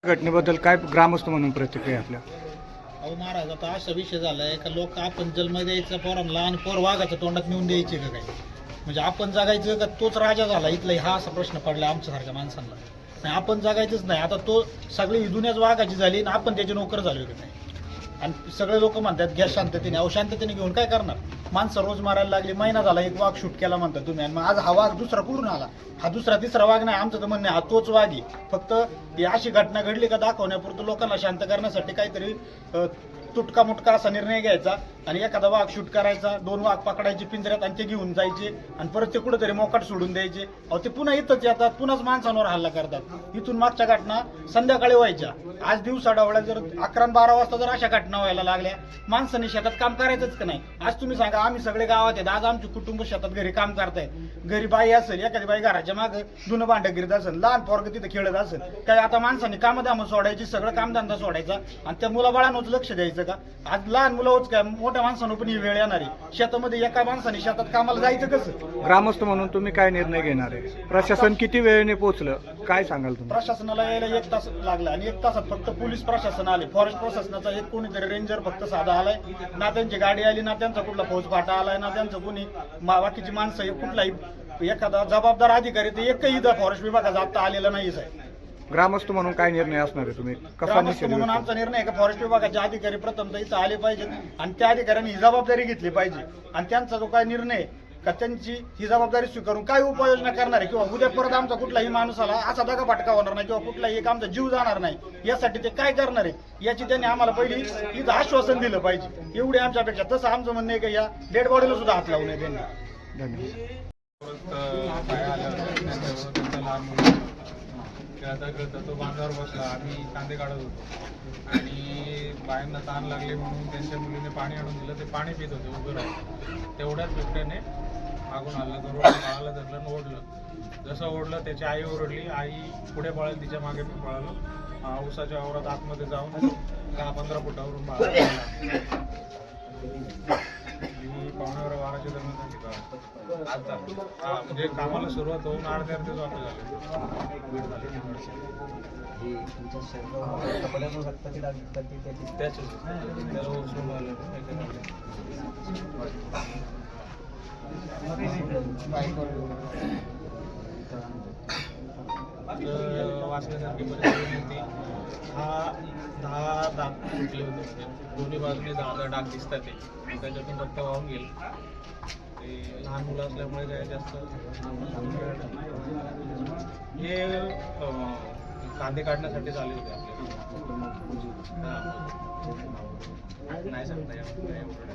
घटनेबद्दल काय ग्रामस्थ म्हणून प्रतिक्रिया आपल्या? अहो महाराज, आता असा विषय झालाय का लोक आपण जन्म द्यायचा पोरांना लहान पोर वाघाच्या तोंडात नेऊन द्यायचे का काय? म्हणजे आपण जगायचं का तोच राजा झाला इथला, हा असा प्रश्न पडला आमच्यासारख्या माणसांना. नाही, आपण जगायचंच नाही. आता तो सगळी दुनियाच वाघाची झाली आणि आपण त्याचे नोकर झालो का नाही? आणि सगळे लोक म्हणतात घ्या शांततेने. अहो शांततेने घेऊन काय करणार? माणसं रोज मारायला लागली. महिना झाला एक वाघ शूट केला म्हणतात तुम्ही, आणि मग आज हा वाघ दुसरा कुठून आला? हा दुसरा तिसरा वाघ नाही. आमचं तर म्हणणं आहे हा तोच वाघ आहे. फक्त ही अशी घटना घडली का दाखवण्यापुरतं लोकांना शांत करण्यासाठी काहीतरी तुटका मुटका असा निर्णय घ्यायचा आणि एखादा वाघ शूट करायचा, 2 वाघ पकडायचे पिंजऱ्यात आणि ते घेऊन जायचे आणि परत ते कुठेतरी मोकाट सोडून द्यायचे. अहो ते पुन्हा इथंच येतात, पुन्हाच माणसांवर हल्ला करतात. इथून मागच्या घटना संध्याकाळी व्हायच्या. आज दिवसाढवळ्या जर 11-12 वाजता जर अशा घटना व्हायला लागल्या, माणसाने शेतात काम करायचंच का नाही? आज तुम्ही सांगा, आम्ही सगळे गावात आहेत, आज आमचे कुटुंब शेतात घरी काम करतायत. घरी बाई असेल, एखादी बाई घराच्या मागे धुणं भांडं गिरत असेल, लहान पोरगं तिथे खेळत असेल, काय आता माणसाने कामधाम सोडायची, सगळं कामधंदा सोडायचा आणि त्या मुलाबाळांनाच लक्ष द्यायचं का? आज लहान मुलं होच काय, मोठ्या माणसांना पण ही वेळ येणार आहे. शेतामध्ये एका माणसाने शेतात कामाला जायचं कसं? ग्रामस्थ म्हणून तुम्ही काय निर्णय घेणार आहे? प्रशासन किती वेळेने पोहोचलं, काय सांगाल तुम्ही? प्रशासनाला यायला 1 तास लागला आणि 1 तासात फक्त पोलीस प्रशासन आले. फॉरेस्ट प्रशासनाचा एक कोणीतरी रेंजर फक्त साधा आलाय. ना त्यांची गाडी आली, ना त्यांचा कुठला फौज फाटा आलाय, ना त्यांचं कोणी बाकीची माणसं कुठलाही एखादा जबाबदार अधिकारी ते एकही इथं फॉरेस्ट विभागाचा आता आलेला नाही साहेब. ग्रामस्थ म्हणून काय निर्णय असणार आहे? तुम्ही कसा ग्रामस्थ निषेध म्हणून आमचा निर्णय आहे का फॉरेस्ट विभागाचे अधिकारी प्रथमतः इथं आले पाहिजेत आणि त्या अधिकाऱ्यांनी ही जबाबदारी घेतली पाहिजे आणि त्यांचा जो काय निर्णय आहे का त्यांची ही जबाबदारी स्वीकारून काय उपाययोजना करणार आहे किंवा उद्या परत आमचा कुठलाही माणूस आला असा दगाफटका होणार नाही किंवा कुठलाही एक आमचा जीव जाणार नाही, यासाठी ते काय करणार आहे याची त्यांनी आम्हाला पहिली इथं आश्वासन दिलं पाहिजे. एवढी आमच्यापेक्षा. तसं आमचं म्हणणं आहे की या डेड बॉडीला सुद्धा हात लावू नये त्यांनी. धन्यवाद. खेळता तो बांधावर बसला. आम्ही कांदे काढत होतो आणि बायांना ताण लागले म्हणून त्यांच्या मुलीने पाणी आणून दिलं. ते पाणी पित होते उभं राहून. तेवढ्याच बिबट्याने मागून हल्ला करून बाळाला धरलं आणि ओढलं. जसं ओढलं त्याची आई ओरडली. आई पुढे पळाली, तिच्या मागे मी पळालो. ऊसाच्या वावरात आतमध्ये जाऊन 10-15 फुटावरून बाळाला पावणे 12च्या दरम्यान झाली का आता. म्हणजे कामाला सुरुवात होऊन अर्धे वाजता वाचण्यासारखी परिस्थिती होती. हा 10 दाग फुटले होते. दोन्ही बाजूने 10 डाग दिसतात. ते त्याच्यातून रक्त वाहून गेलं. ते लहान मुलं असल्यामुळे काय जास्त हे कांदे काढण्यासाठी आले होते आपल्याला. नाही सांगता येणार.